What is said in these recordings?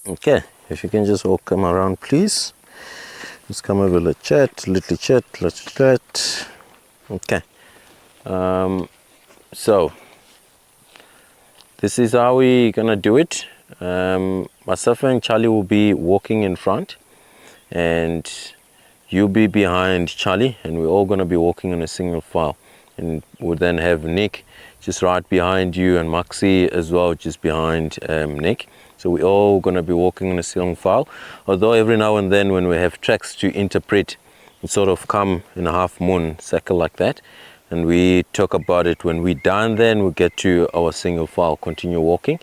Okay, if you can just all come around, please. Let's come over, let's chat. Okay. So this is how we're gonna do it. Myself and Charlie will be walking in front, and you'll be behind Charlie, and we're all gonna be walking in a single file. And we'll then have Nick just right behind you, and Maxi as well, just behind Nick. So we're all gonna be walking in a single file. Although every now and then when we have tracks to interpret, we sort of come in a half moon circle like that. And we talk about it. When we're done, then we get to our single file, continue walking.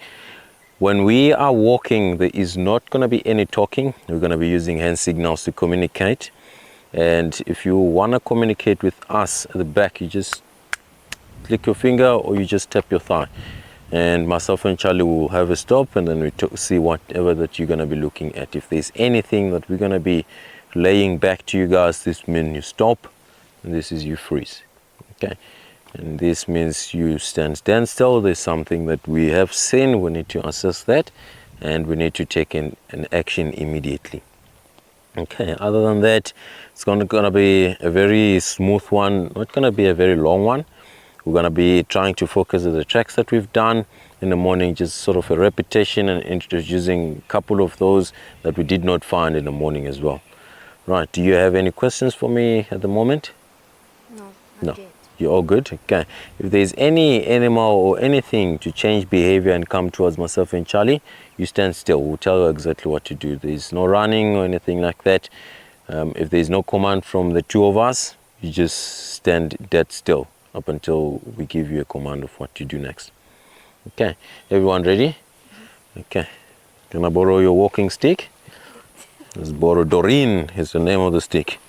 When we are walking, there is not going to be any talking. We're going to be using hand signals to communicate. And if you want to communicate with us at the back, you just click your finger or you just tap your thigh. And myself and Charlie will have a stop, and then we see whatever that you're going to be looking at. If there's anything that we're going to be laying back to you guys, this means you stop, and this is you freeze. Okay, and this means you stand still. There's something that we have seen, we need to assess that, and we need to take an action immediately. Okay, other than that, it's gonna be a very smooth one, not gonna be a very long one. We're gonna be trying to focus on the tracks that we've done in the morning, just sort of a repetition and introducing a couple of those that we did not find in the morning as well. Right, do you have any questions for me at the moment? No. You're all good? Okay. If there's any animal or anything to change behavior and come towards myself and Charlie, you stand still. We'll tell you exactly what to do. There's no running or anything like that. If there's no command from the two of us, you just stand dead still up until we give you a command of what to do next. Okay. Everyone ready? Okay. Can I borrow your walking stick? Let's borrow Doreen is the name of the stick.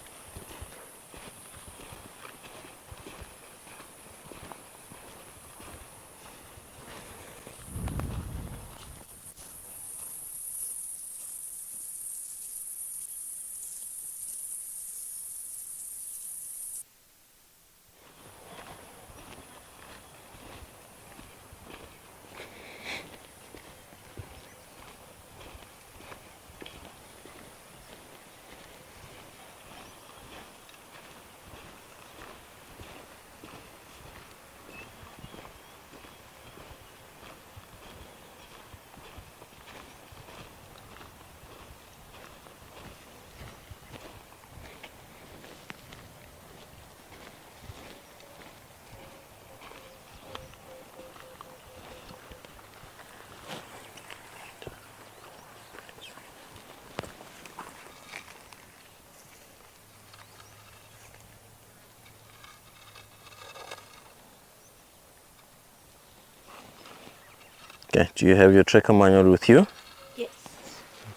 Okay, do you have your tracker manual with you? Yes.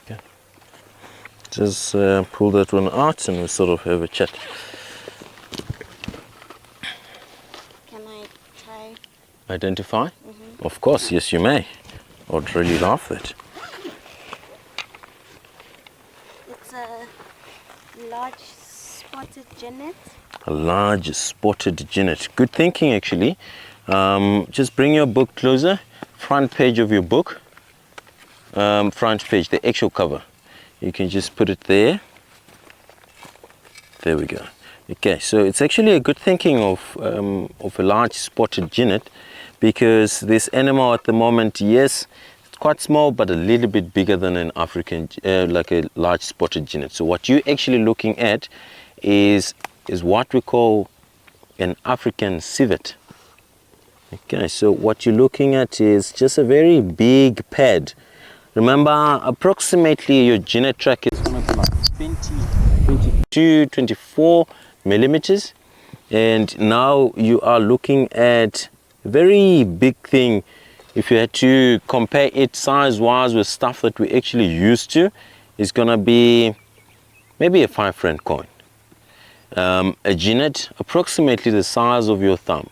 Okay. Just pull that one out and we'll sort of have a chat. Can I try? Identify? Of course, yes you may. I'd really love that. It's a large spotted genet. A large spotted genet. Good thinking actually. Just bring your book closer. Front page of your book. Front page, the actual cover. You can just put it there. There we go. Okay, so it's actually a good thinking of a large spotted genet, because this animal at the moment, yes, it's quite small, but a little bit bigger than an African, like a large spotted genet. So what you're actually looking at is what we call an African civet. Okay, so what you're looking at is just a very big pad. Remember, approximately your genet track is going to be like 22, 24 millimeters. And now you are looking at a very big thing. If you had to compare it size-wise with stuff that we actually used to, it's going to be maybe a 5 Rand coin. A genet, approximately the size of your thumb.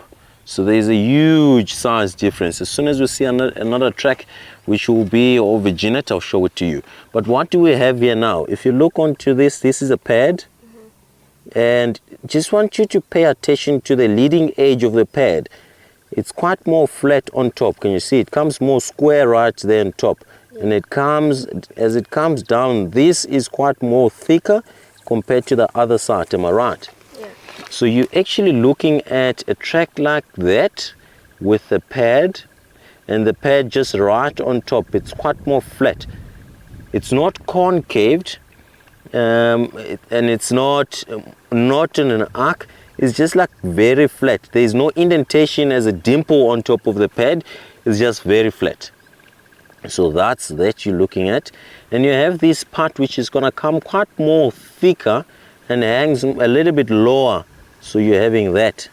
So there's a huge size difference. As soon as we see another track which will be over genet, I'll show it to you. But what do we have here now? If you look onto this is a pad. And just want you to pay attention to the leading edge of the pad. It's quite more flat on top. Can you see? It comes more square right there on top. and as it comes down, this is quite more thicker compared to the other side, am I right? Yeah. So you're actually looking at a track like that with the pad, and the pad just right on top. It's quite more flat. It's not concaved, and it's not in an arc. It's just like very flat. There's no indentation as a dimple on top of the pad. It's just very flat. So that's that you're looking at. And you have this part which is going to come quite more thicker and hangs a little bit lower. So you're having that.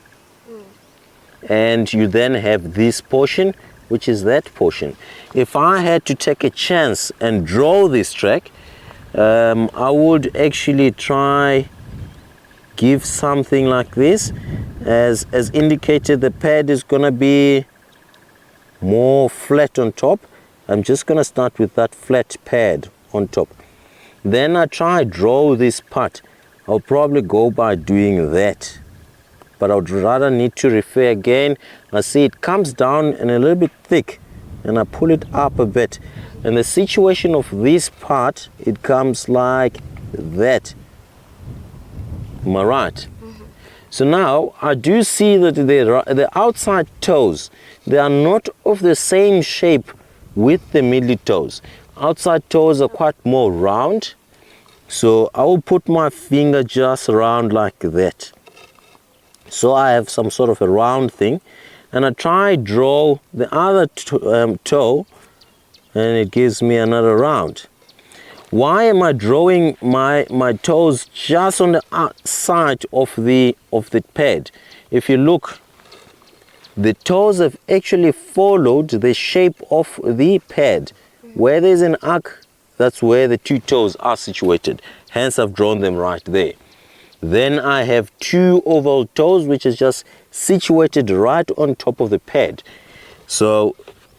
And you then have this portion, which is that portion. If I had to take a chance and draw this track, I would actually try give something like this. As indicated, the pad is going to be more flat on top. I'm just going to start with that flat pad on top. Then I try draw this part. I'll probably go by doing that. But I would rather need to refer again. I see it comes down and a little bit thick, and I pull it up a bit. And the situation of this part, it comes like that. Am I right? So now I do see that the outside toes, they are not of the same shape with the middle toes. Outside toes are quite more round. So I will put my finger just around like that. So I have some sort of a round thing, and I try draw the other toe, and it gives me another round. Why am I drawing my toes just on the outside of the pad? If you look, the toes have actually followed the shape of the pad. Where there's an arc, that's where the two toes are situated. Hence I've drawn them right there. Then I have two oval toes, which is just situated right on top of the pad. So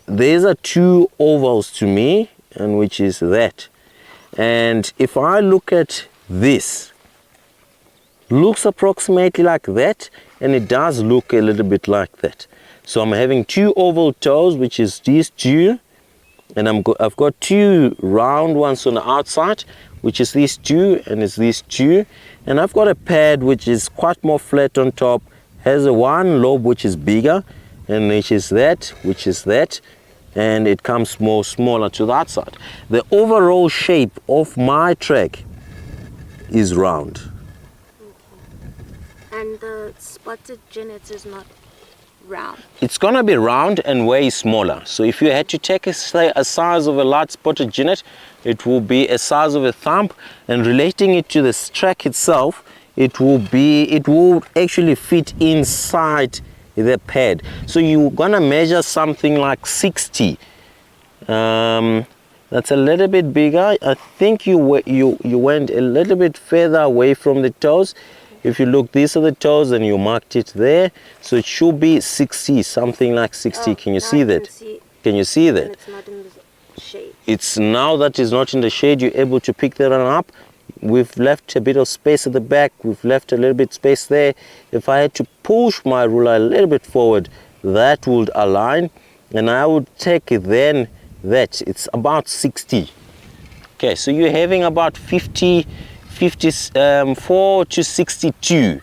these are two ovals to me, and which is that. And if I look at this, looks approximately like that, and it does look a little bit like that. So I'm having two oval toes, which is these two, and I've got two round ones on the outside, which is these two, and it's these two. And I've got a pad which is quite more flat on top, has a one lobe which is bigger, and which is that, and it comes more smaller to that side. The overall shape of my track is round. Okay. And the spotted genet is not round? It's going to be round and way smaller. So if you had to take a size of a large spotted genet, it will be a size of a thumb, and relating it to the track itself, it will actually fit inside the pad. So you're gonna measure something like 60. That's a little bit bigger. I think you went a little bit further away from the toes. If you look, these are the toes, and you marked it there. So it should be 60, something like 60. Oh, can you see that? Can you see that? It's not in the shade. It's now that it's not in the shade, you're able to pick that one up. We've left a bit of space at the back. We've left a little bit space there. If I had to push my ruler a little bit forward, that would align, and I would take then that. It's about 60. Okay, so you're having about 54 to 62.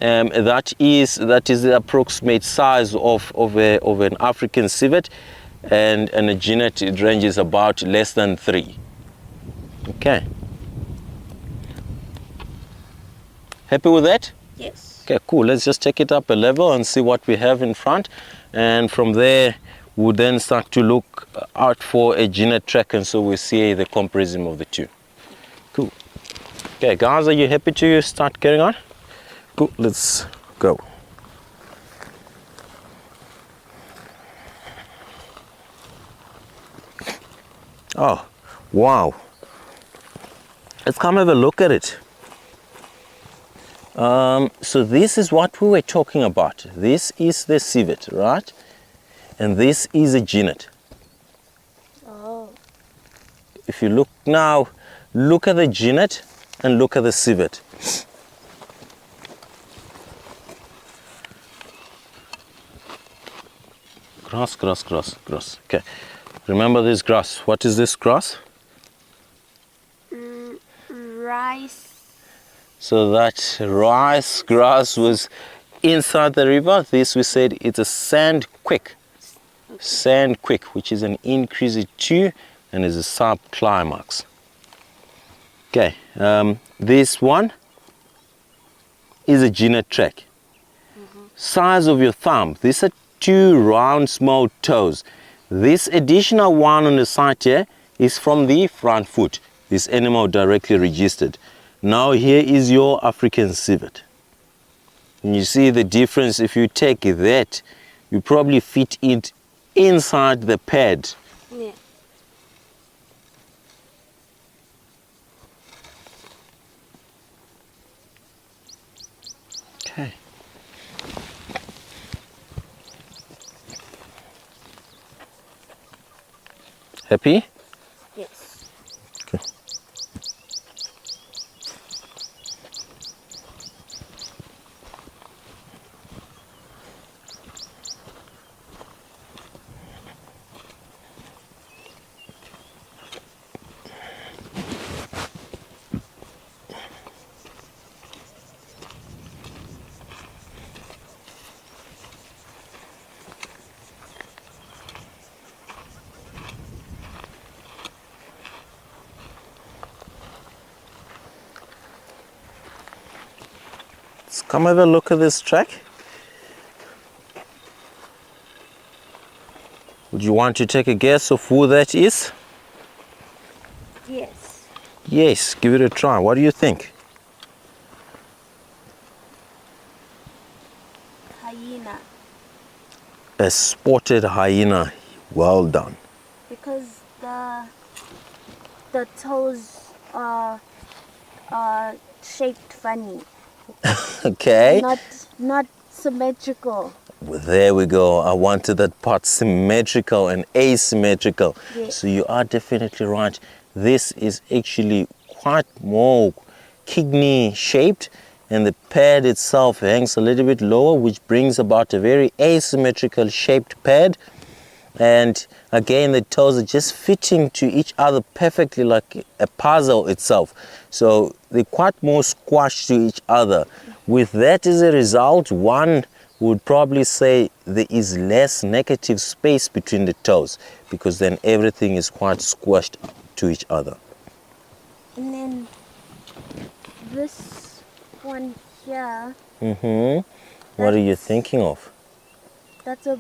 That is the approximate size of an African civet, and a genet, it ranges about less than 3. Okay. Happy with that? Yes. Okay, cool. Let's just take it up a level and see what we have in front, and from there we'll then start to look out for a genet track, and so we see the comparison of the two. Cool. Okay, guys, are you happy to start carrying on? Cool. Let's go. Oh, wow. Let's come have a look at it. So this is what we were talking about. This is the civet, right? And this is a genet. Oh. If you look now, look at the genet and look at the civet. Cross. Okay. Remember this grass. What is this grass? Rice. So that rice grass was inside the river. This we said it's a sand quick. Sand quick, which is an increase of 2 and is a subclimax. Okay, this one is a Genet track. Size of your thumb. These are 2 round small toes. This additional one on the side here is from the front foot. This animal directly registered. Now here is your African civet. And you see the difference. If you take that, you probably fit it inside the pad. Yeah. Okay. Happy? Yes. Okay. Let's come have a look at this track. Would you want to take a guess of who that is? Yes. Yes, give it a try. What do you think? Hyena. A spotted hyena. Well done. Because the toes are shaped funny. Okay. Not symmetrical. Well, there we go. I wanted that part symmetrical and asymmetrical. Yes. So you are definitely right. This is actually quite more kidney shaped, and the pad itself hangs a little bit lower, which brings about a very asymmetrical shaped pad. And again, the toes are just fitting to each other perfectly like a puzzle itself. So they're quite more squashed to each other. With that as a result, one would probably say there is less negative space between the toes, because then everything is quite squashed to each other. And then this one here, What are you thinking of? that's a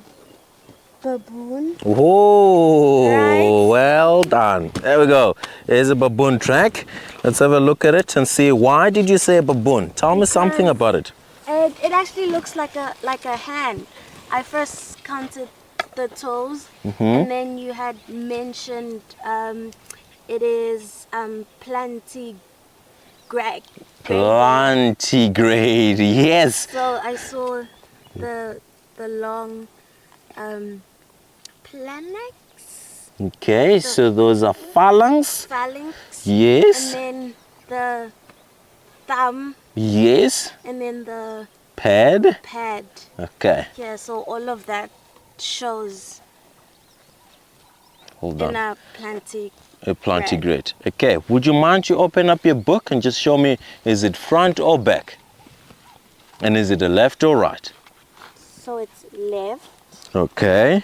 baboon. Oh, Right. well done. There we go. There's a baboon track. Let's have a look at it and see, why did you say a baboon? Tell me something Because about it. It actually looks like a hand. I first counted the toes, and then you had mentioned it is plantigrade. Plantigrade, yes. So I saw the long planx, Okay, so those are phalanx. phalanx, Yes, and then the thumb, yes. and then the Pad. pad. Okay, Yeah, so all of that shows hold in on. a plantigrade. A plantigrade. Okay, would you mind you open up your book and just show me, is it front or back? And is it a left or right? So it's left Okay,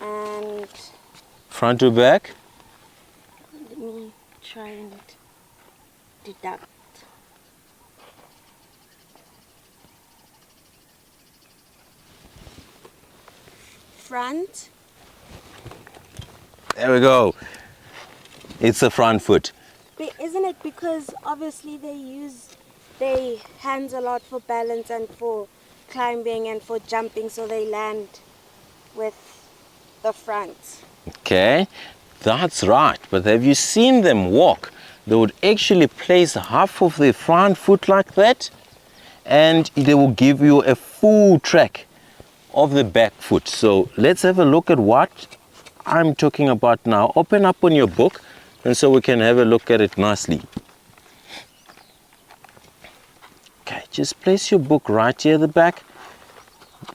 and front or back? let me try and deduct. Front. There we go. It's the front foot. Isn't it because obviously they use their hands a lot for balance and for climbing and for jumping, so they land with the front. Okay, that's right. But have you seen them walk? They would actually place half of their front foot like that, and they will give you a full track of the back foot. So let's have a look at what I'm talking about now. Open up on your book, and so we can have a look at it nicely. Okay, just place your book right here at the back.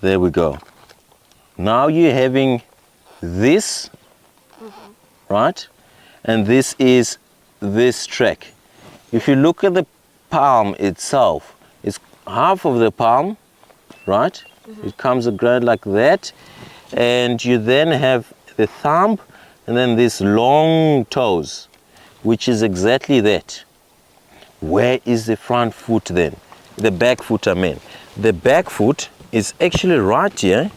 There we go. Now you're having this right? And this is this track. If you look at the palm itself, it's half of the palm, right? It comes around like that, and you then have the thumb and then these long toes, which is exactly that. Where is the front foot then? The back foot, I mean. The back foot is actually right here.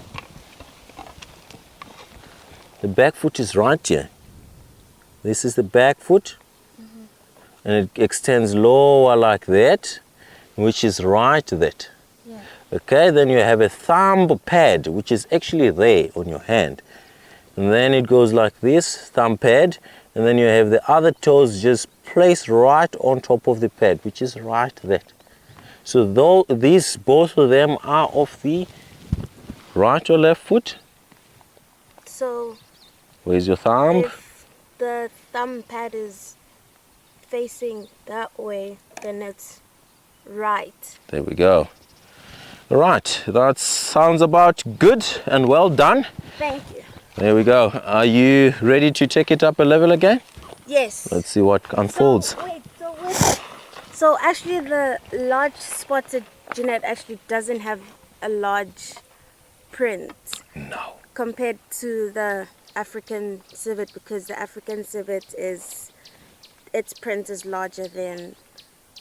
The back foot is right here. This is the back foot, and it extends lower like that, which is right that. Yeah. Okay, then you have a thumb pad, which is actually there on your hand. And then it goes like this, thumb pad, and then you have the other toes just placed right on top of the pad, which is right there. So though these, both of them are of the right or left foot. So Where's your thumb? if the thumb pad is facing that way, then it's right. There we go. Right, that sounds about good and well done. Thank you. There we go. Are you ready to take it up a level again? Yes. Let's see what unfolds. So actually the large spotted genet actually doesn't have a large print No. compared to the African civet, because the African civet is, its print is larger than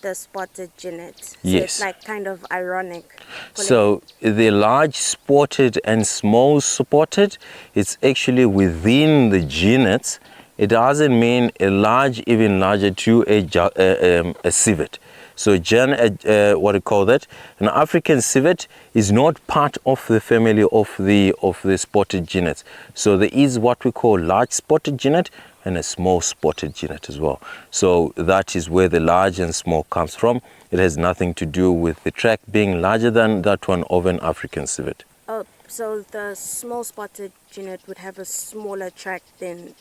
the spotted genet. So Yes. it's like kind of ironic. So the large spotted and small spotted, it's actually within the genets. It doesn't mean a large, even larger to a civet. So what do you call that? An African civet is not part of the family of the spotted genets. So there is what we call large spotted genet and a small spotted genet as well. So that is where the large and small comes from. It has nothing to do with the track being larger than that one of an African civet. Oh, so the small spotted genet would have a smaller track than...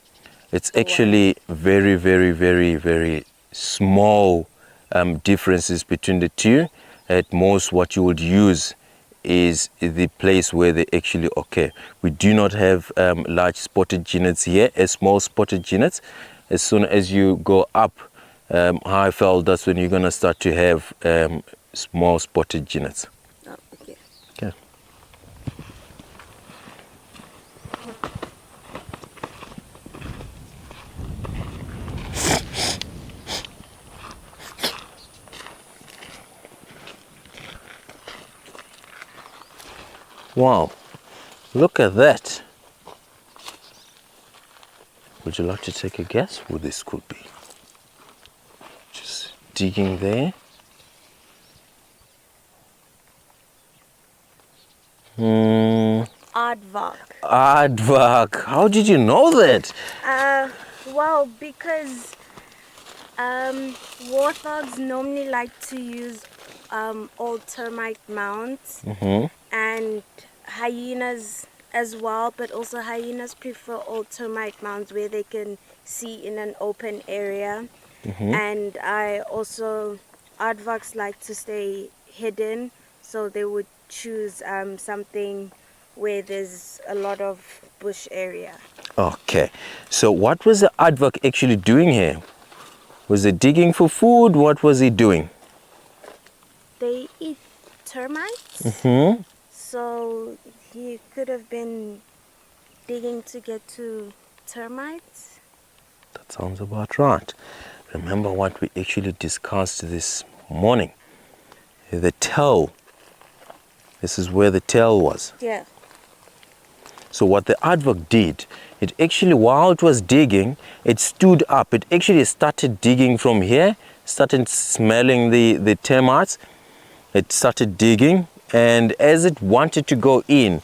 It's actually very, very, very, very small differences between the two. At most, what you would use is the place where they actually occur. We do not have large spotted genets here, as small spotted genets. As soon as you go up Highveld, that's when you're going to start to have small spotted genets. Oh, okay. Okay. Wow, look at that. Would you like to take a guess who this could be? Just digging there. Aardvark. Aardvark. How did you know that? Well, because warthogs normally like to use old termite mounds, and hyenas as well, but also hyenas prefer old termite mounds where they can see in an open area. And aardvarks like to stay hidden, so they would choose something where there's a lot of bush area. Okay, so what was the aardvark actually doing here? Was it digging for food? What was he doing? They eat termites, so he could have been digging to get to termites. That sounds about right. Remember what we actually discussed this morning? The tail. This is where the tail was. Yeah. So what the aardvark did, it actually, while it was digging, it stood up. It actually started digging from here, started smelling the termites. It started digging, and as it wanted to go in,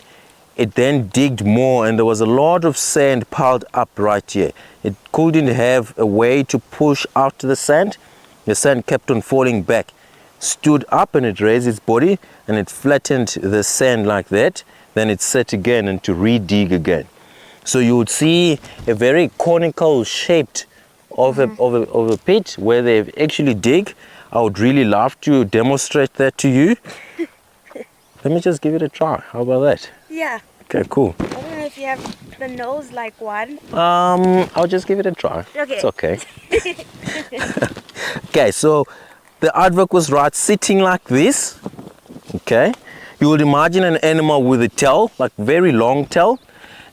it then digged more, and there was a lot of sand piled up right here. It couldn't have a way to push out the sand. The sand kept on falling back. Stood up and it raised its body and it flattened the sand like that. Then it set again and to re-dig again. So you would see a very conical shaped of a pit where they actually dig. I would really love to demonstrate that to you. Let me just give it a try. How about that? Yeah. Okay, cool. I don't know if you have the nose like one. I'll just give it a try. Okay. It's okay. Okay, so the aardvark was right sitting like this. Okay, you would imagine an animal with a tail, like very long tail,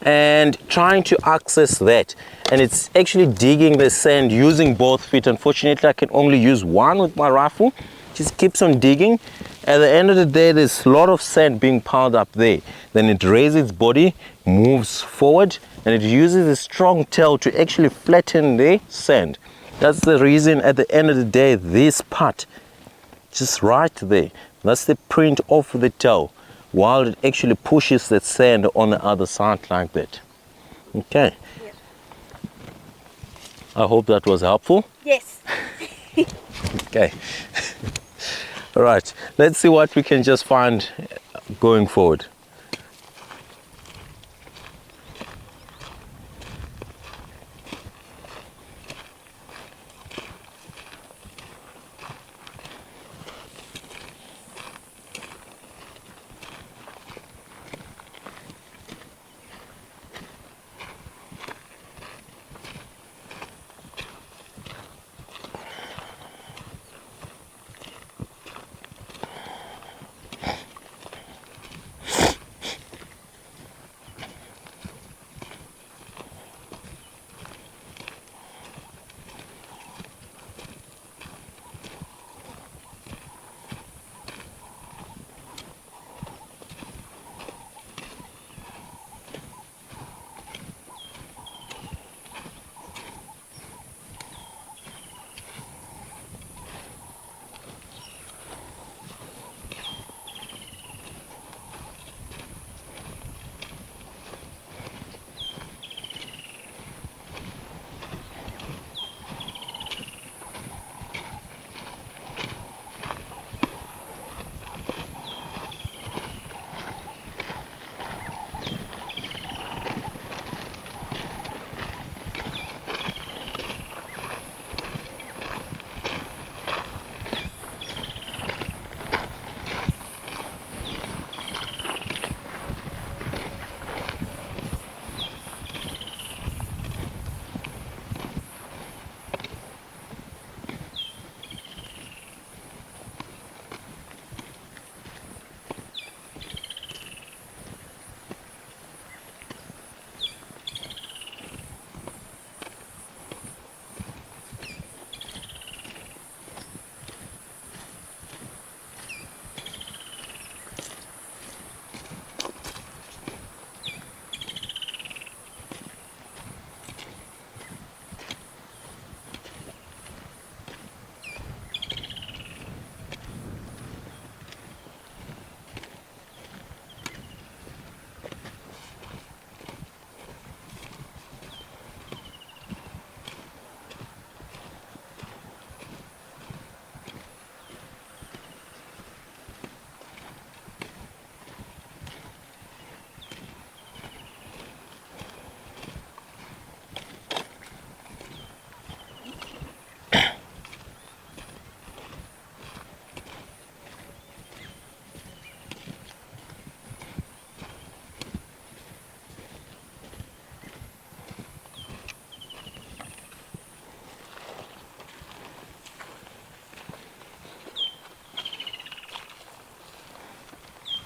and trying to access that, and it's actually digging the sand using both feet. Unfortunately, I can only use one with my rifle. Just keeps on digging. At the end of the day, there's a lot of sand being piled up there. Then it raises its body, moves forward, and it uses a strong tail to actually flatten the sand. That's the reason at the end of the day, this part, just right there, that's the print of the tail, while it actually pushes that sand on the other side like that. Okay. Yeah. I hope that was helpful. Yes. Okay. All right, let's see what we can just find going forward.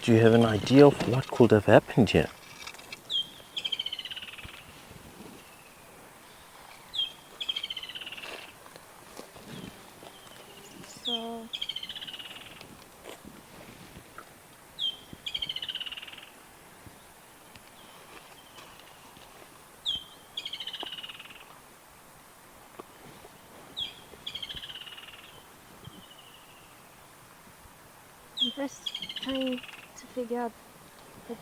Do you have an idea of what could have happened here? So I'm just trying to figure out which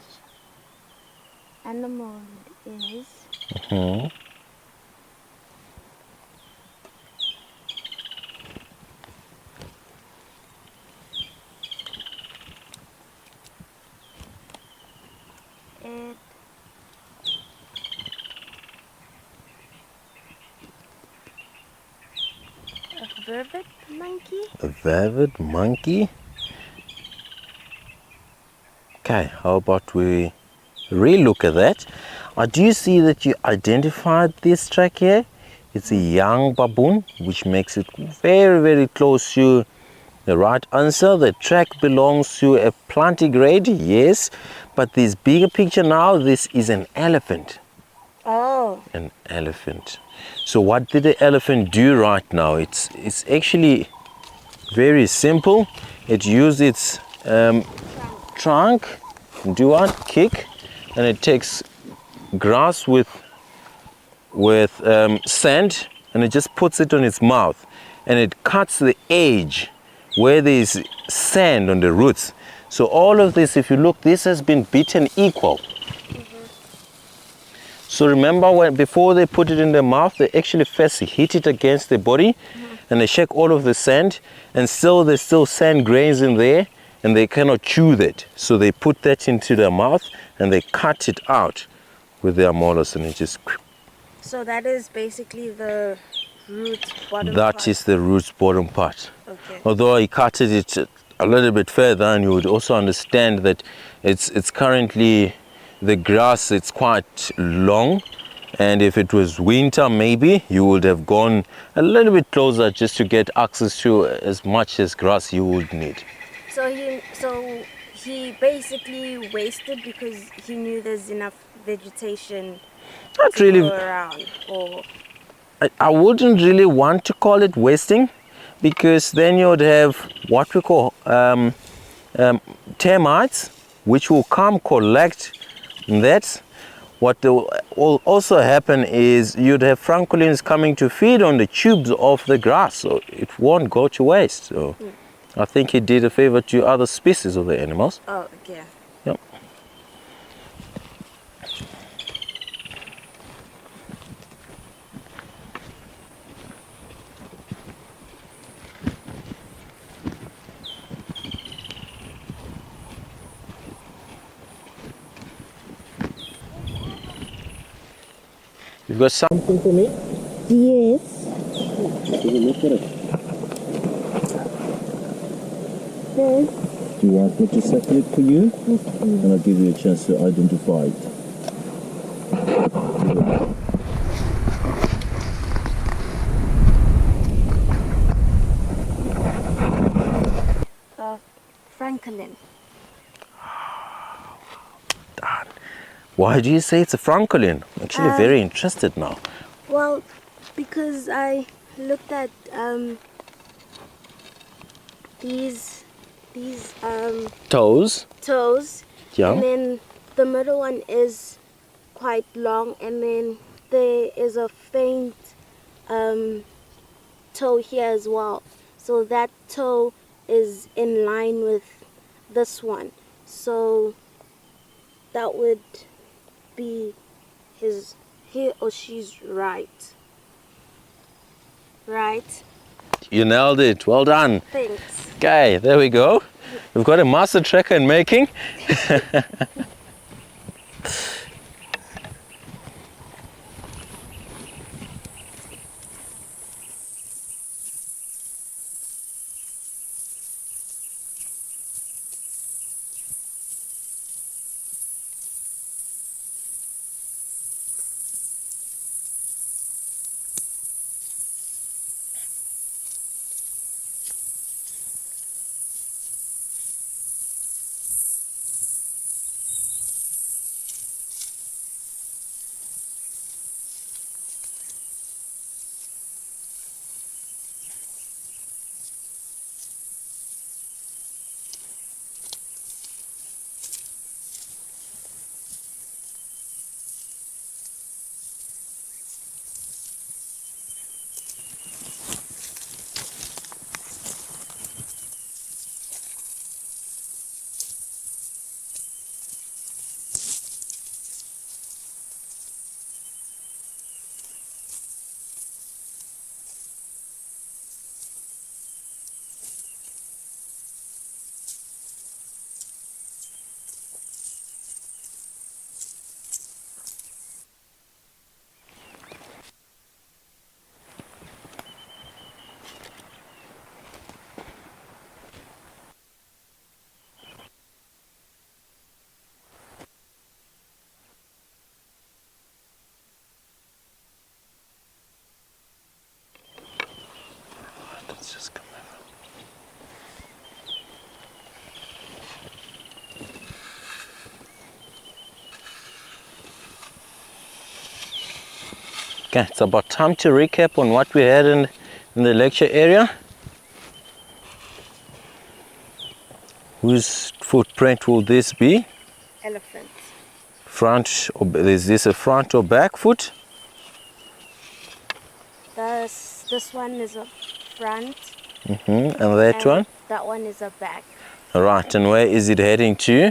animal it is. Hmm. It a vervet monkey. A vervet monkey? Okay, how about we re-look at that? Do you see that you identified this track here? It's a young baboon, which makes it very, very close to the right answer. The track belongs to a plantigrade, yes, but this bigger picture now, this is an elephant. Oh. An elephant. So what did the elephant do right now? It's actually very simple. It used its trunk, do what? Kick, and it takes grass with sand, and it just puts it on its mouth, and it cuts the edge where there is sand on the roots. So all of this, if you look, this has been beaten equal. So remember, when before they put it in their mouth, they actually first hit it against the body, and they shake all of the sand, and still there's still sand grains in there, and they cannot chew that. So they put that into their mouth, and they cut it out with their molars, and it just... So that is basically the root bottom That part. is the root's bottom part. Okay. Although I cutted it a little bit further, and you would also understand that it's currently, the grass, it's quite long, and if it was winter maybe you would have gone a little bit closer just to get access to as much as grass you would need. So he basically wasted because he knew there's enough vegetation Not to really. go around, or I wouldn't really want to call it wasting, because then you would have what we call termites, which will come collect that. What will also happen is you'd have francolins coming to feed on the tubes of the grass, so it won't go to waste. So I think he did a favor to other species of the animals. oh, okay. Yep. You've got something for me? Yes. Take a look at it. Yes. Do you want me to settle it for you? And I'll give you a chance to identify it. Francolin. Why do you say it's a francolin? I'm actually very interested now. Well, because I looked at these Toes? toes, Yeah. and then the middle one is quite long, and then there is a faint toe here as well. So that toe is in line with this one. So that would be he or she's right. Right? You nailed it. Well done. Thanks. Okay, there we go. We've got a master tracker in making. Okay, it's about time to recap on what we had in the lecture area. Whose footprint will this be? Elephant. Front, or is this a front or back foot? This one is a front. And that one? That one is a back. All right, and where is it heading to?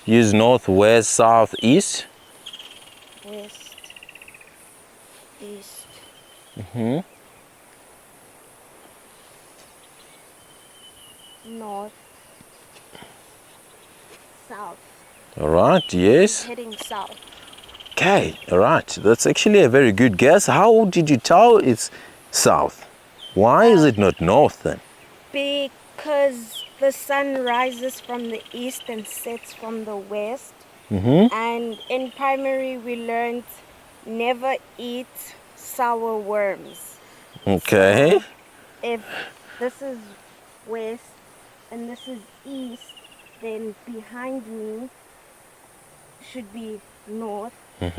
Use north, west, south, east. West, east. North, south. All right, yes. Heading south. Okay, all right. That's actually a very good guess. How did you tell it's south? Why is it not north then? Because the sun rises from the east and sets from the west. And in primary we learned never eat sour worms. Okay. So if this is west and this is east, then behind me should be north, and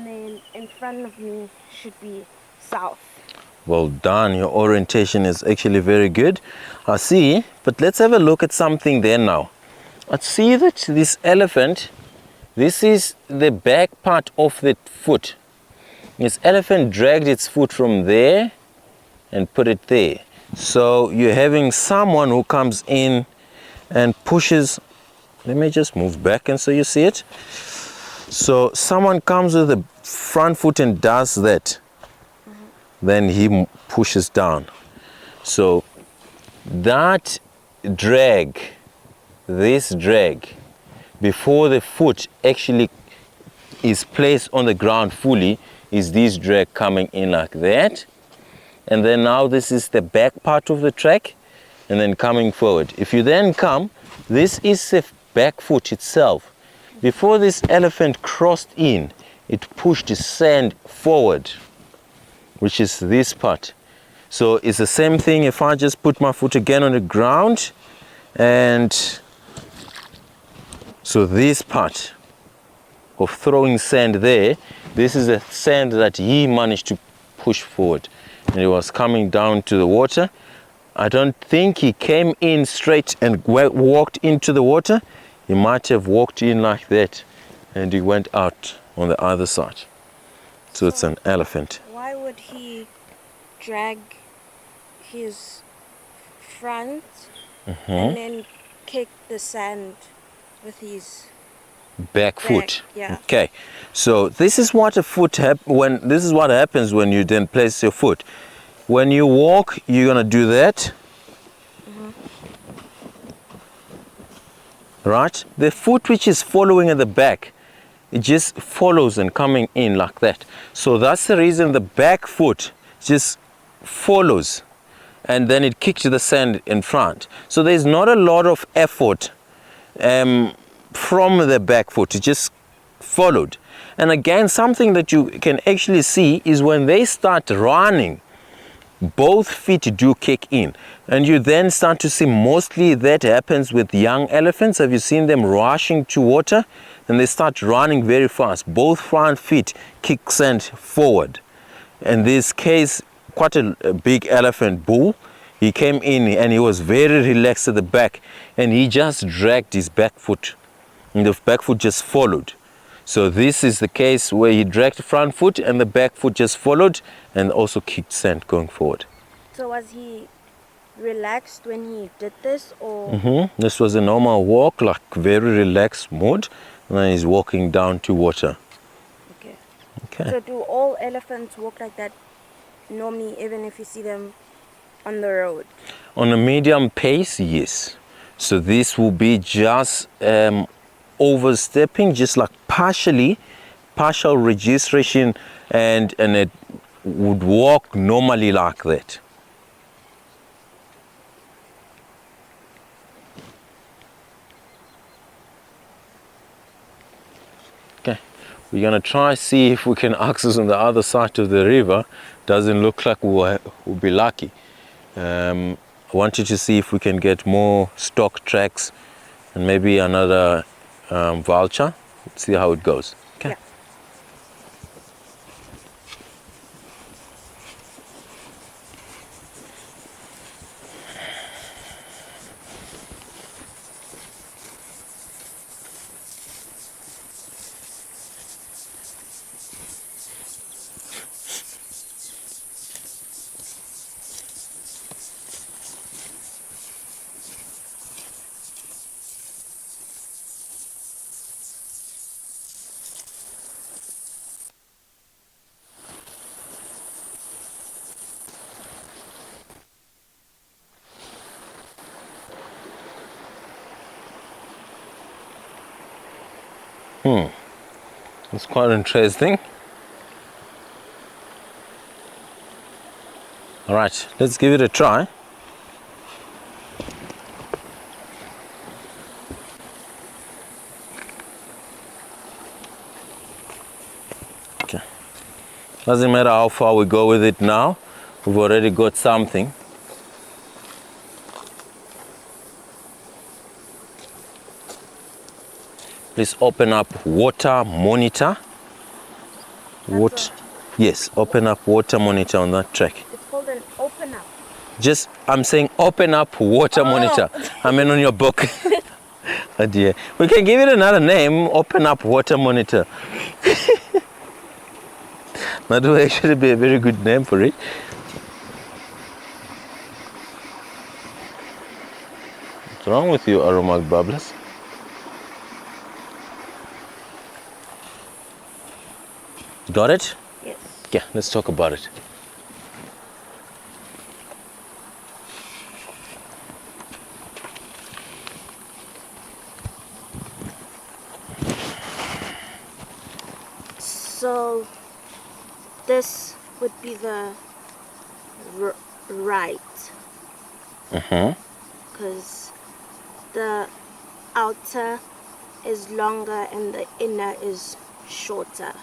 then in front of me should be south. Well done. Your orientation is actually very good. I see, but let's have a look at something there now. I see that this elephant, this is the back part of the foot. This elephant dragged its foot from there and put it there. So you're having someone who comes in and pushes. Let me just move back and so you see it. So someone comes with the front foot and does that. Then he pushes down. So that drag, this drag, before the foot actually is placed on the ground fully, is this drag coming in like that. And then now this is the back part of the track, and then coming forward. If you then come, this is the back foot itself. Before this elephant crossed in, it pushed the sand forward, which is this part. So it's the same thing if I just put my foot again on the ground, and so this part of throwing sand there, this is the sand that he managed to push forward, and it was coming down to the water. I don't think he came in straight and walked into the water. He might have walked in like that and he went out on the other side. So it's an elephant. Why would he drag his front and then kick the sand with his Back foot. Yeah. Okay. So this is what a foot this is what happens when you then place your foot. When you walk, you're gonna do that. Right? The foot which is following at the back, it just follows and coming in like that. So that's the reason the back foot just follows and then it kicks the sand in front. So there's not a lot of effort from the back foot, it just followed. And again, something that you can actually see is when they start running, both feet do kick in, and you then start to see mostly that happens with young elephants. Have you seen them rushing to water? Then they start running very fast. Both front feet kick sand forward. In this case, quite a big elephant bull, he came in and he was very relaxed at the back, and he just dragged his back foot, and the back foot just followed. So this is the case where he dragged the front foot and the back foot just followed and also kicked sand going forward. So was he relaxed when he did this, or? This was a normal walk, like very relaxed mode, and then he's walking down to water. Okay. So do all elephants walk like that normally, even if you see them on the road? On a medium pace, yes. So this will be just overstepping, just like partial registration, and it would walk normally like that. Okay, we're gonna try see if we can access on the other side of the river. Doesn't look like we'll be lucky. I wanted to see if we can get more stock tracks and maybe another vulture. Let's see how it goes. Okay. Yeah. It's quite interesting. All right, let's give it a try. Okay. Doesn't matter how far we go with it now. We've already got something. Please open up water monitor. What? Yes, open up water monitor on that track. It's called an open up. Just, I'm saying open up water monitor. I mean on your book. Oh dear. We can give it another name, open up water monitor. That would actually be a very good name for it. What's wrong with you, Aardvark bubblers? Got it? Yes. Yeah, let's talk about it. So this would be the right. Because the outer is longer and the inner is shorter.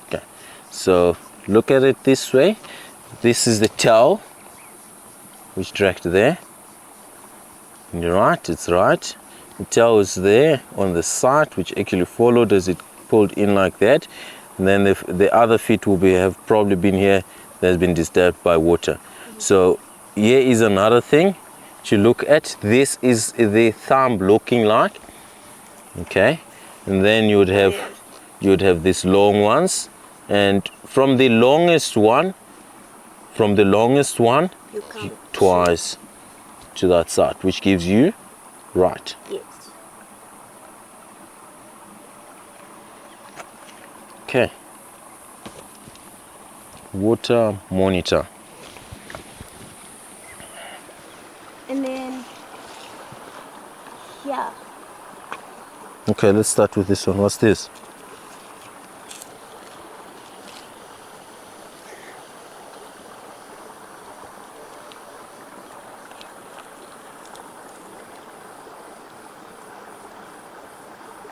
Okay, so look at it this way. This is the tail, which dragged there. And you're right, it's right. The tail is there on the side, which actually followed as it pulled in like that. And then the other feet will have probably been here that has been disturbed by water. So here is another thing to look at. This is the thumb looking like. Okay, and then you would have these long ones, and from the longest one You come twice to that side, which gives you right. Yes. Okay. Water monitor. And then here. Okay, let's start with this one. What's this?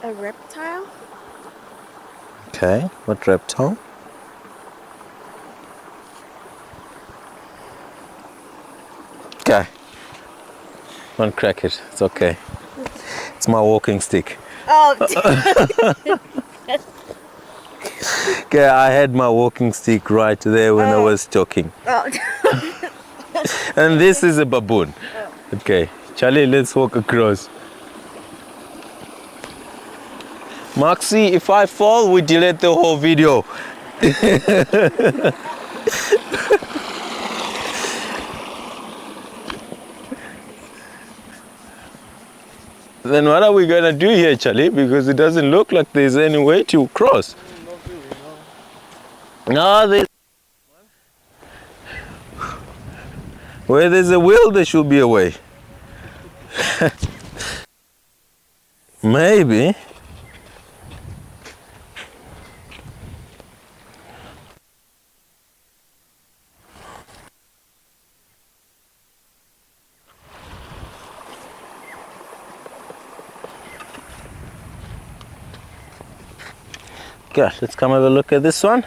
A reptile. Okay, what reptile? Okay. Don't crack it. It's okay. It's my walking stick. Oh. Okay, I had my walking stick right there when I was talking. Oh. And this is a baboon. Okay, Charlie, let's walk across. Maxi, if I fall, we delete the whole video. Then what are we gonna do here, Charlie? Because it doesn't look like there's any way to cross. No, there's... Where there's a wheel, there should be a way. Maybe. Okay, let's come have a look at this one.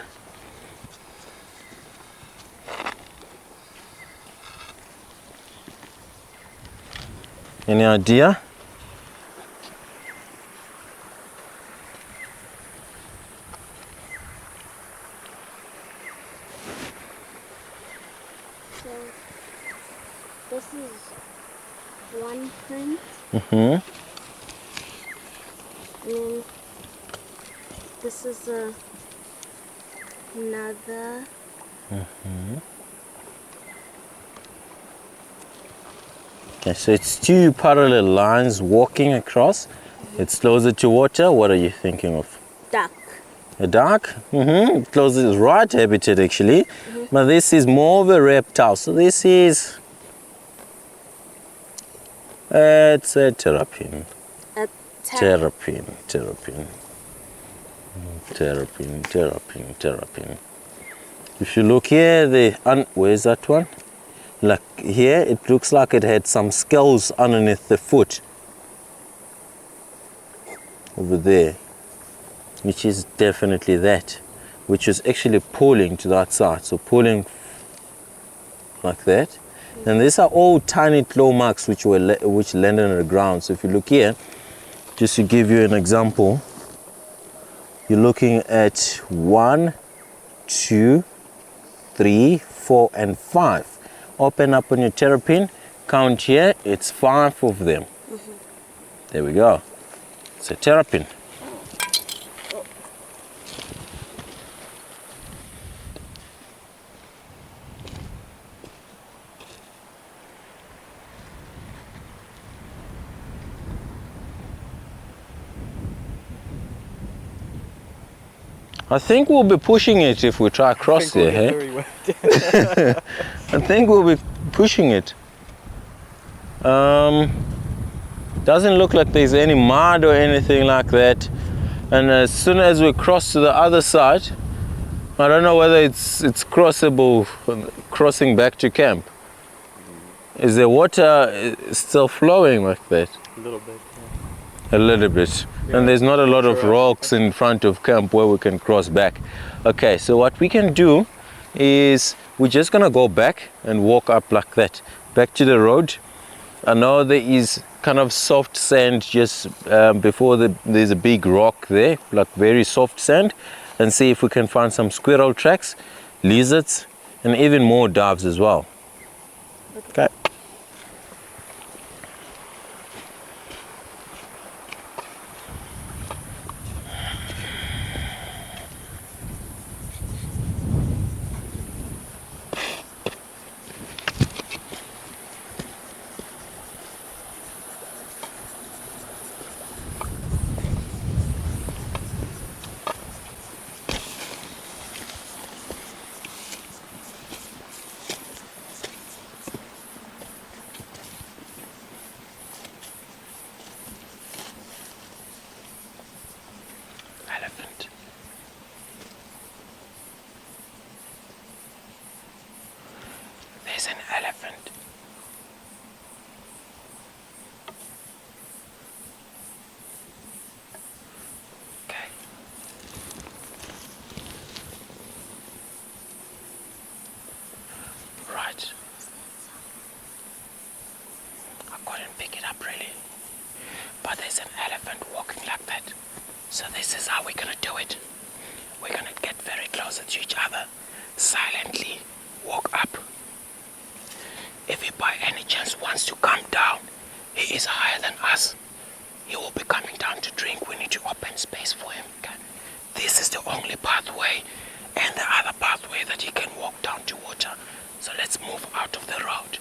Any idea? So this is one print. Mm-hmm. And then this is another. Okay, so it's two parallel lines walking across. It's closer to water. What are you thinking of? Duck. A duck? Mm-hmm. Closer is right habitat actually. But this is more of a reptile. So this is... it's a terrapin. A Terrapin. Terrapin, terrapin, terrapin. If you look here, where's that one? Like here, it looks like it had some scales underneath the foot. Over there. Which is definitely that. Which is actually pulling to that side. So pulling like that. And these are all tiny claw marks which landed on the ground. So if you look here, just to give you an example, you're looking at 1, 2, 3, 4, and 5. Open up on your terrapin, count here, it's 5 of them. There we go. It's a terrapin. I think we'll be pushing it if we try across there, hey? I think we'll be pushing it. Doesn't look like there's any mud or anything like that. And as soon as we cross to the other side, I don't know whether it's crossable, crossing back to camp. Is the water still flowing like that? A little bit. A little bit. Yeah. And there's not a lot of rocks in front of camp where we can cross back. Okay, so what we can do is we're just gonna go back and walk up like that, back to the road. I know there is kind of soft sand just before there's a big rock there, like very soft sand, and see if we can find some squirrel tracks, lizards, and even more doves as well. Okay. But there's an elephant walking like that. So this is how we're gonna do it. We're gonna get very close to each other, silently walk up. If he by any chance wants to come down, he is higher than us. He will be coming down to drink. We need to open space for him. Okay? This is the only pathway and the other pathway that he can walk down to water. So let's move out of the road.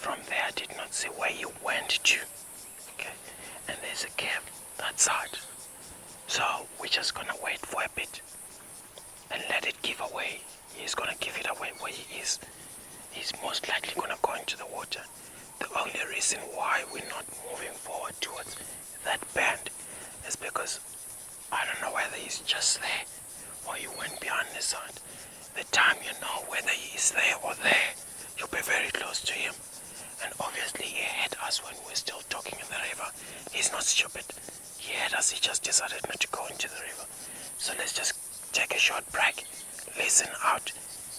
From there, I did not see where he went to. Okay, and there's a cave that side. So we're just gonna wait for a bit and let it give away. He's gonna give it away where he is. He's most likely gonna go into the water. The only reason why we're not moving forward towards that bend is because I don't know whether he's just there or he went behind the side. The time you know whether he is there or there, you'll be very close to him. And obviously he heard us when we're still talking in the river. He's not stupid. He heard us, he just decided not to go into the river. So let's just take a short break, listen out.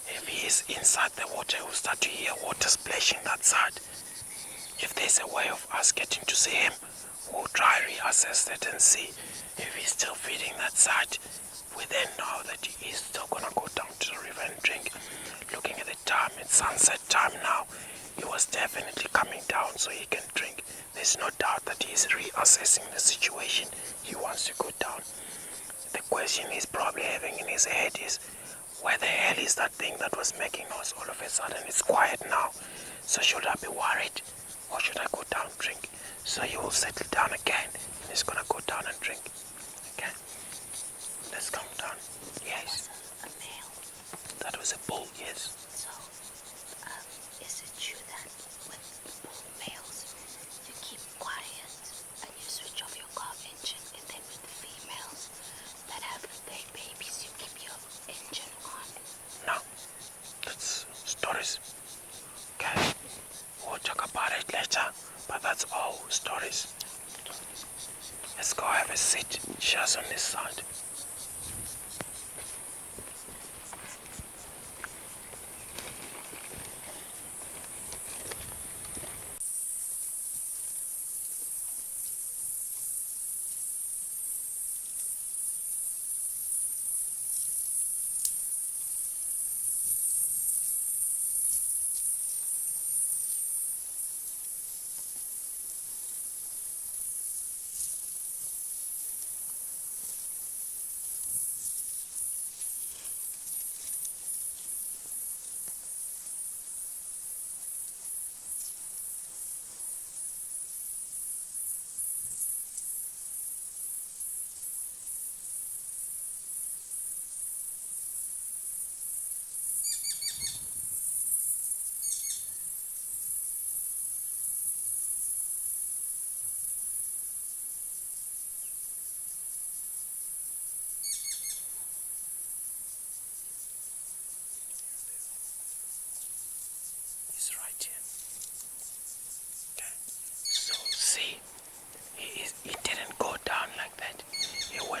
If he is inside the water, we'll start to hear water splashing that side. If there's a way of us getting to see him, we'll try reassess that and see if he's still feeding that side. We then know that he is still gonna go down to the river and drink. Looking at the time, it's sunset time now. He was definitely coming down so he can drink. There's no doubt that he is reassessing the situation. He wants to go down. The question he's probably having in his head is, where the hell is that thing that was making noise all of a sudden? It's quiet now. So should I be worried? Or should I go down and drink? So he will settle down again. And he's gonna go down and drink. Okay? Let's come down. Yes. A male. That was a bull, yes. So, is it true that with bull males, you keep quiet and you switch off your car engine, and then with the females that have their babies, you keep your engine on? No. That's stories. Okay? We'll talk about it later, but that's all stories. Let's go have a seat just on this side.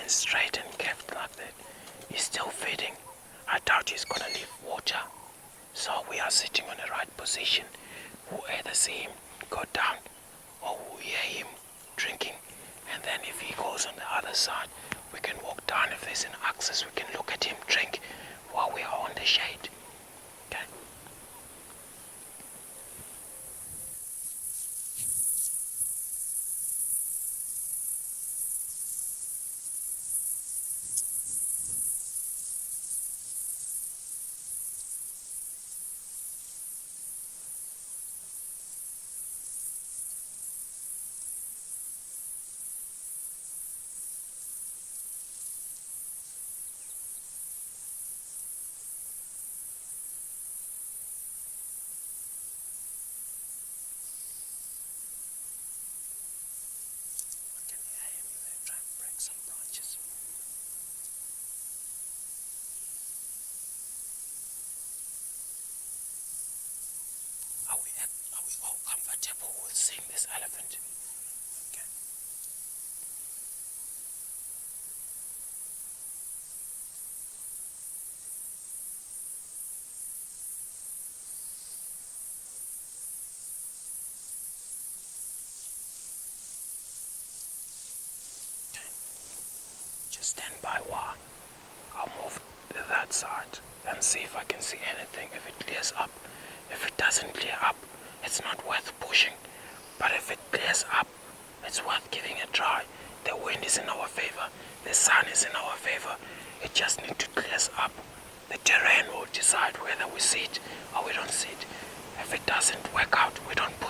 Straight and kept like that. He's still feeding. I doubt he's gonna leave water. So we are sitting on the right position. We'll either see him go down or we'll hear him drinking. And then if he goes on the other side, we can walk down. If there's an access, we can look at him drink while we are on the shade. Okay? Elephant. Okay. Just stand by while I'll move to that side and see if I can see anything. If it clears up, if it doesn't clear up, it's not worth pushing. But if it clears up, it's worth giving a try. The wind is in our favor. The sun is in our favor. It just needs to clear up. The terrain will decide whether we see it or we don't see it. If it doesn't work out, we don't push.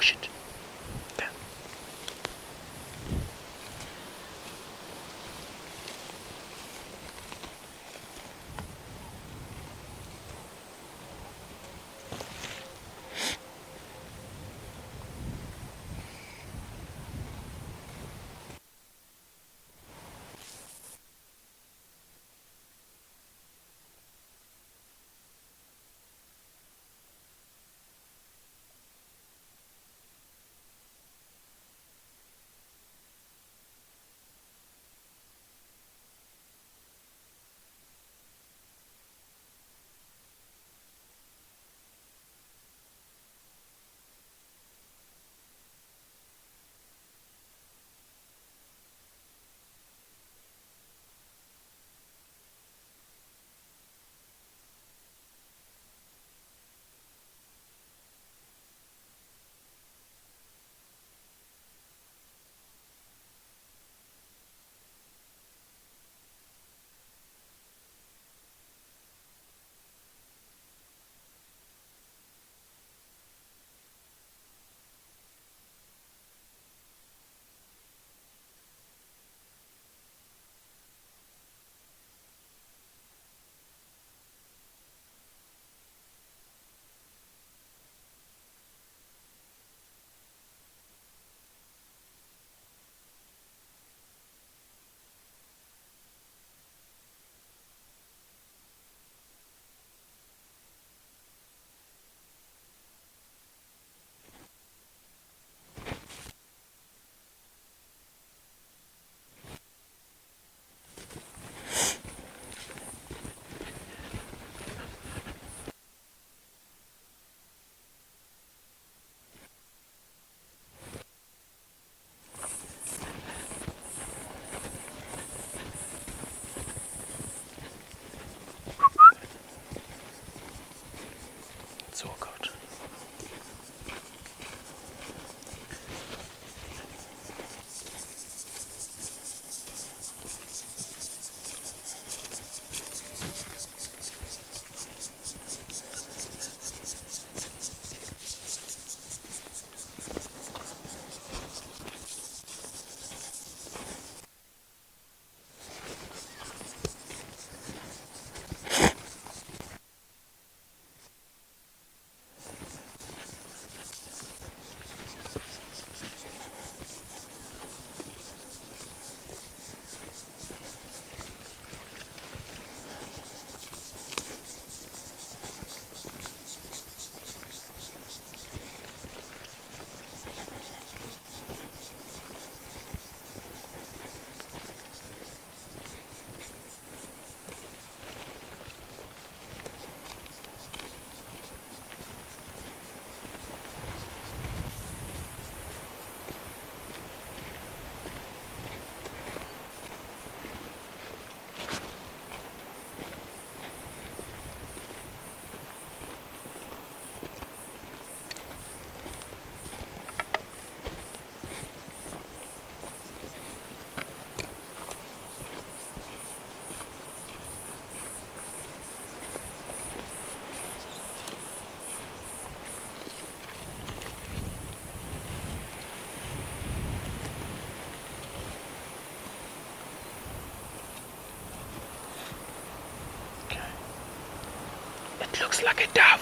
looks like a dove.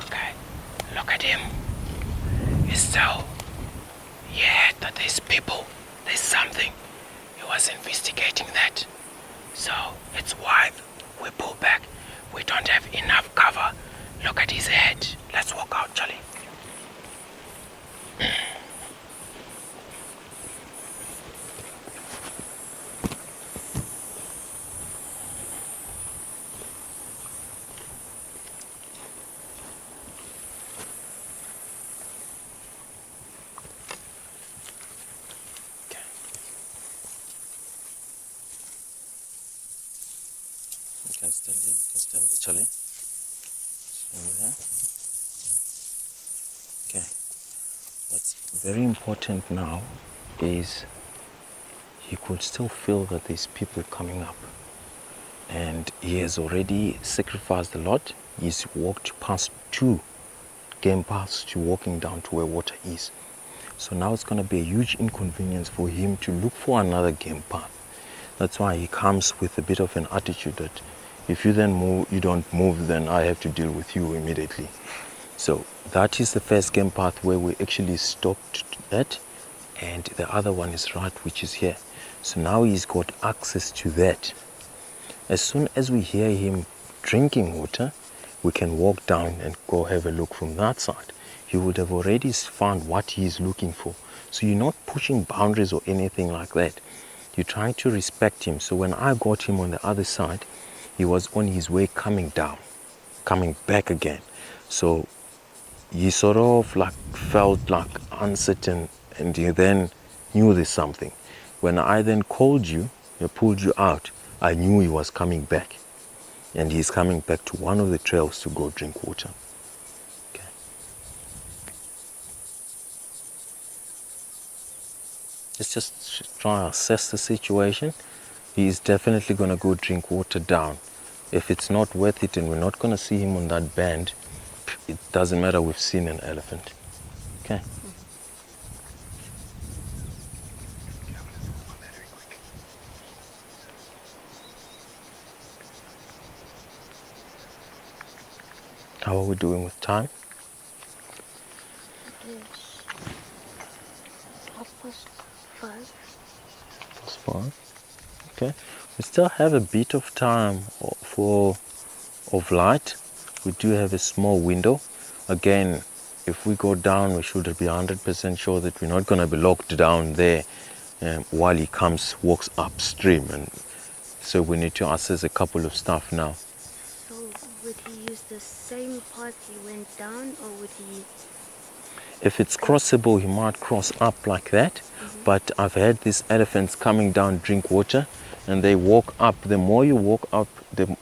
Okay, look at him. He's so, yeah, that there's people, there's something. He was investigating that. So it's why we pull back. We don't have enough cover. Look at his head. Let's walk out, Charlie. You can stand here, Charlie. Stand there. Okay. What's very important now is he could still feel that there's people coming up. And he has already sacrificed a lot. He's walked past 2 game paths to walking down to where water is. So now it's going to be a huge inconvenience for him to look for another game path. That's why he comes with a bit of an attitude that if you then move, you don't move, then I have to deal with you immediately. So that is the first game path where we actually stopped at, and the other one is right, which is here. So now he's got access to that. As soon as we hear him drinking water, we can walk down and go have a look from that side. He would have already found what he's looking for. So you're not pushing boundaries or anything like that. You're trying to respect him. So when I got him on the other side, he was on his way coming down, coming back again. So he sort of like felt like uncertain, and he then knew there's something. When I then called you, I pulled you out, I knew he was coming back. And he's coming back to one of the trails to go drink water. Okay. Let's just try and assess the situation. He's definitely going to go drink water down. If it's not worth it and we're not going to see him on that band, it doesn't matter, we've seen an elephant. Okay. How are we doing with time? Yes. 5:05. That's fine. Okay. We still have a bit of time of light. We do have a small window. Again, if we go down, we should be 100% sure that we're not going to be locked down there while he walks upstream. And so we need to assess a couple of stuff now. So would he use the same path he went down, or would he? If it's crossable, he might cross up like that. Mm-hmm. But I've had these elephants coming down drink water, and they walk up. The more you walk up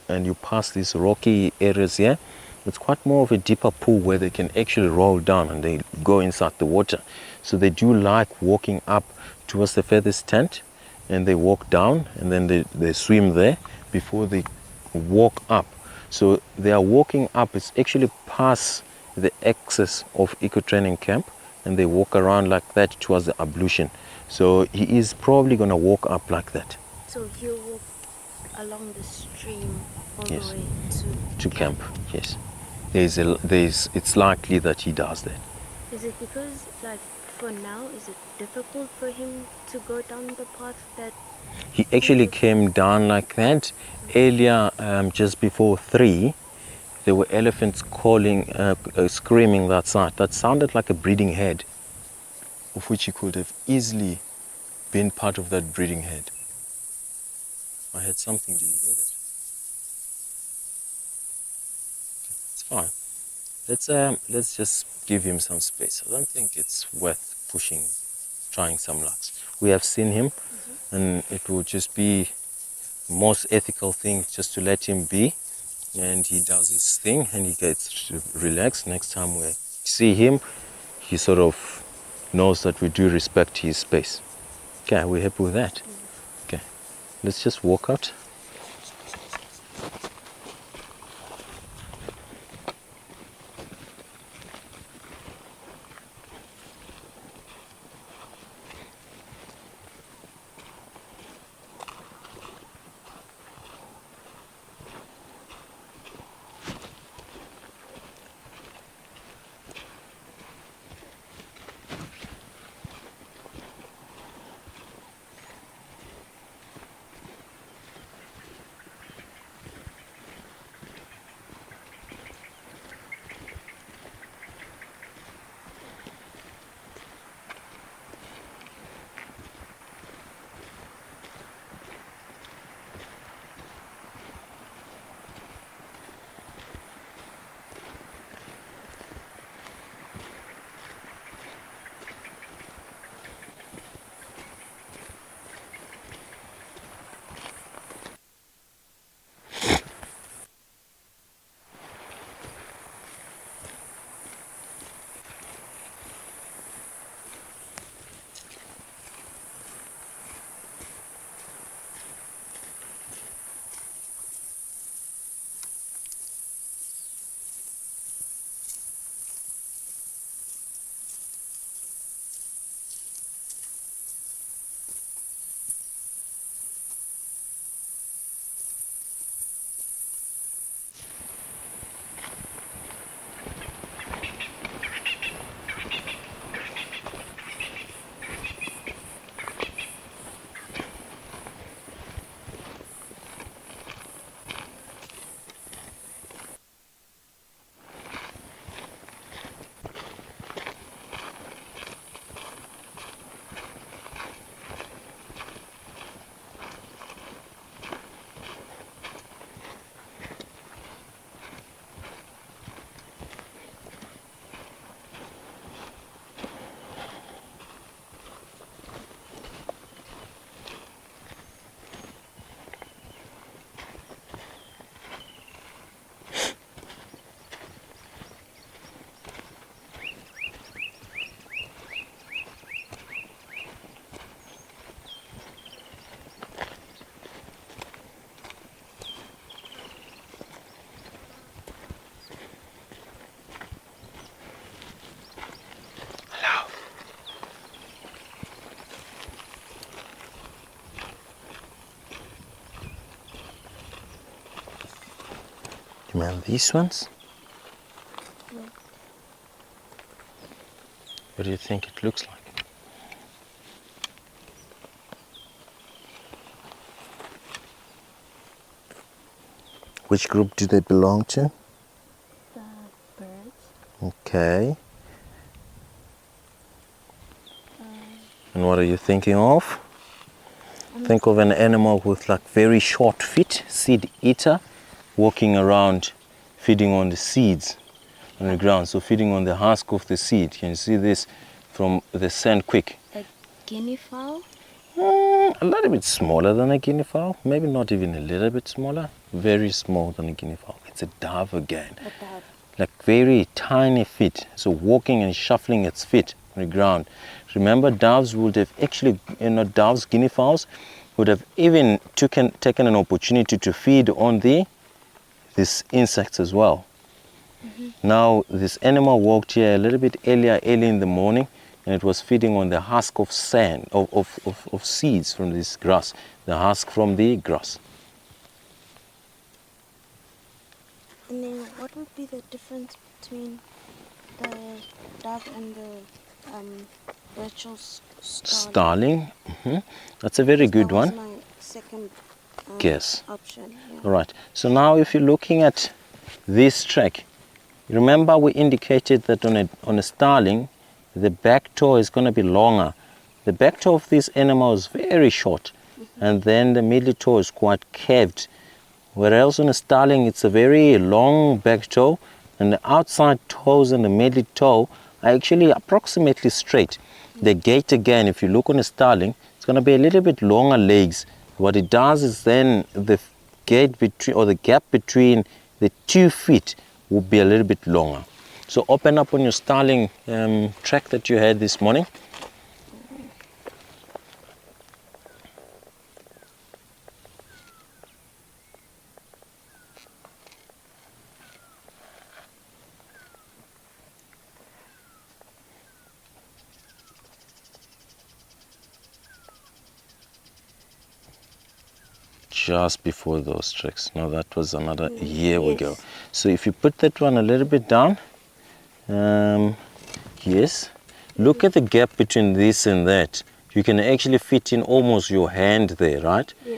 and you pass these rocky areas here, it's quite more of a deeper pool where they can actually roll down and they go inside the water. So they do like walking up towards the furthest tent, and they walk down, and then they swim there before they walk up. So they are walking up. It's actually past the access of EcoTraining camp, and they walk around like that towards the ablution. So he is probably going to walk up like that. So he'll walk along the stream all Yes. the way to camp. Yes, it's likely that he does that. Is it because, like, for now, is it difficult for him to go down the path that He actually came down like that earlier, just before 3. There were elephants calling, screaming that side. That sounded like a breeding head, of which he could have easily been part of that breeding head. I heard something. Did you hear that? It's fine. Let's just give him some space. I don't think it's worth pushing, trying some lucks. We have seen him, and it will just be the most ethical thing just to let him be. And he does his thing and he gets relaxed. Next time we see him, he sort of knows that we do respect his space. Okay, are we happy with that? Okay, let's just walk out. You remember these ones? Yeah. What do you think it looks like? Which group do they belong to? The birds. Okay. And what are you thinking of? Think of an animal with like very short feet, seed eater, walking around feeding on the seeds on the ground. So feeding on the husk of the seed. Can you see this from the sand quick? A guinea fowl? A little bit smaller than a guinea fowl. Maybe not even a little bit smaller. Very small than a guinea fowl. It's a dove again. A dove. Like very tiny feet. So walking and shuffling its feet on the ground. Remember, doves would have actually, doves, guinea fowls, would have even taken an opportunity to feed on these insects as well. Now, this animal walked here a little bit early in the morning, and it was feeding on the husk of sand, of seeds from this grass, the husk from the grass. And then what would be the difference between the dove and the virtual starling? Starling. That's a very good one. That was my second Guess. option. Yeah. All right. So now if you're looking at this track, remember we indicated that on a starling, the back toe is going to be longer. The back toe of this animal is very short, and then the middle toe is quite curved. Whereas on a starling, it's a very long back toe, and the outside toes and the middle toe are actually approximately straight. The gait again, if you look on a starling, it's going to be a little bit longer legs. What it does is then the gait between, or the gap between the 2 feet will be a little bit longer. So open up on your starling track that you had this morning. Just before those tracks. Now that was another year ago. So if you put that one a little bit down, yes, look at the gap between this and that. You can actually fit in almost your hand there, right? Yeah.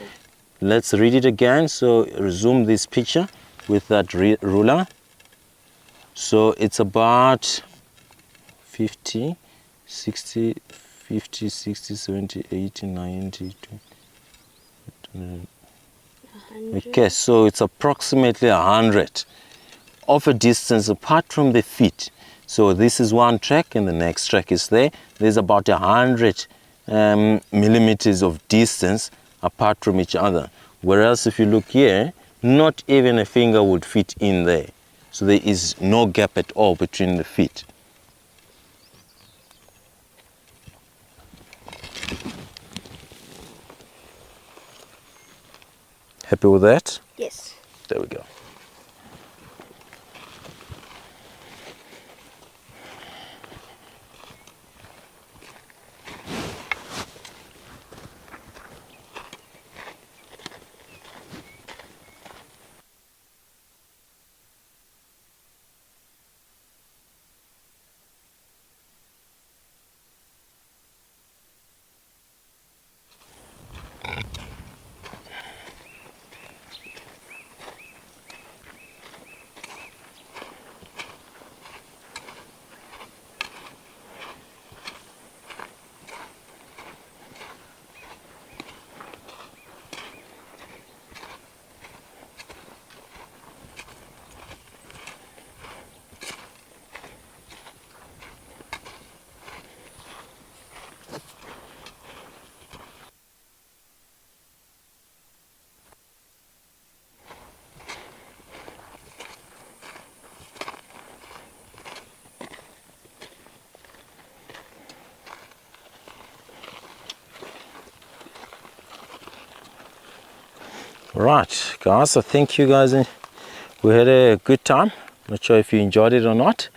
Let's read it again. So resume this picture with that ruler. So it's about 50, 60, 50, 60, 70, 80, 90, 20. Okay, so it's approximately 100 of a distance apart from the feet. So this is one track and the next track is there. There's about 100 millimeters of distance apart from each other. Whereas if you look here, not even a finger would fit in there. So there is no gap at all between the feet. Happy with that? Yes. There we go. Right, guys, I think you guys, we had a good time. Not sure if you enjoyed it or not.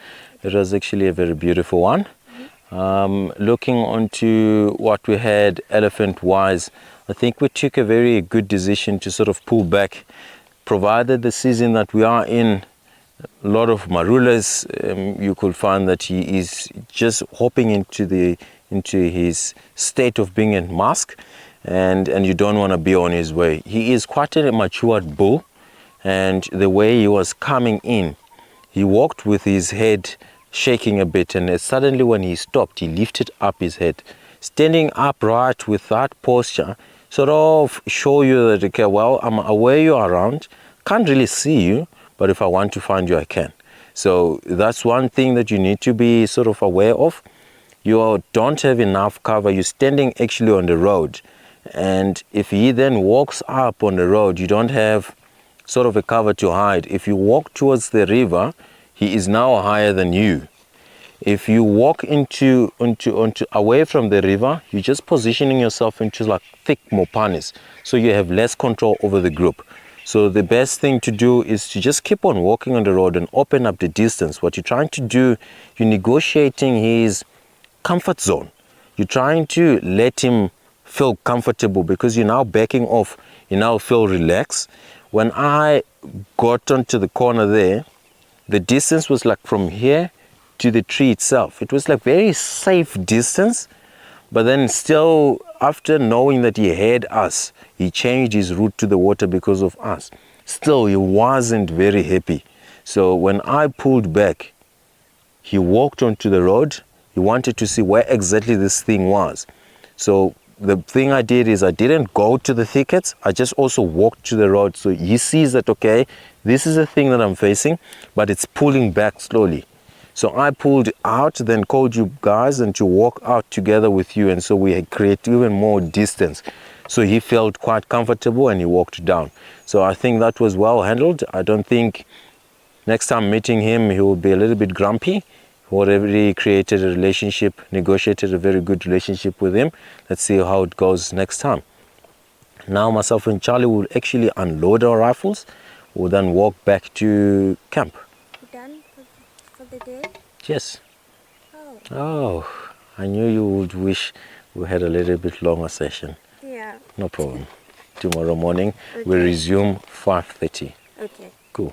It was actually a very beautiful one. Looking onto what we had elephant-wise, I think we took a very good decision to sort of pull back provided the season that we are in, a lot of marulas, you could find that he is just hopping into his state of being in mask, and you don't want to be on his way. He is quite a matured bull, and the way he was coming in, he walked with his head shaking a bit, and suddenly when he stopped, he lifted up his head. Standing upright with that posture sort of show you that, okay, well, I'm aware you're around, can't really see you, but if I want to find you, I can. So that's one thing that you need to be sort of aware of. You don't have enough cover. You're standing actually on the road, and if he then walks up on the road, you don't have sort of a cover to hide. If you walk towards the river, he is now higher than you. If you walk into away from the river, you're just positioning yourself into like thick mopanis, so you have less control over the group. So the best thing to do is to just keep on walking on the road and open up the distance. What you're trying to do, you're negotiating his comfort zone. You're trying to let him feel comfortable, because you're now backing off, you now feel relaxed. When I got onto the corner there, the distance was like from here to the tree itself. It was like very safe distance, but then still, after knowing that he had us, he changed his route to the water because of us. Still, he wasn't very happy. So when I pulled back, he walked onto the road. He wanted to see where exactly this thing was. So the thing I did is I didn't go to the thickets. I just also walked to the road. So he sees that, okay, this is the thing that I'm facing, but it's pulling back slowly. So I pulled out, then called you guys and to walk out together with you. And so we had created even more distance. So he felt quite comfortable and he walked down. So I think that was well handled. I don't think next time meeting him, he will be a little bit grumpy. We already created a relationship, negotiated a very good relationship with him. Let's see how it goes next time. Now myself and Charlie will actually unload our rifles. We'll then walk back to camp. Done for the day? Yes. Oh. Oh, I knew you would wish we had a little bit longer session. Yeah. No problem. Tomorrow morning, Okay. we resume 5:30. Okay. Cool.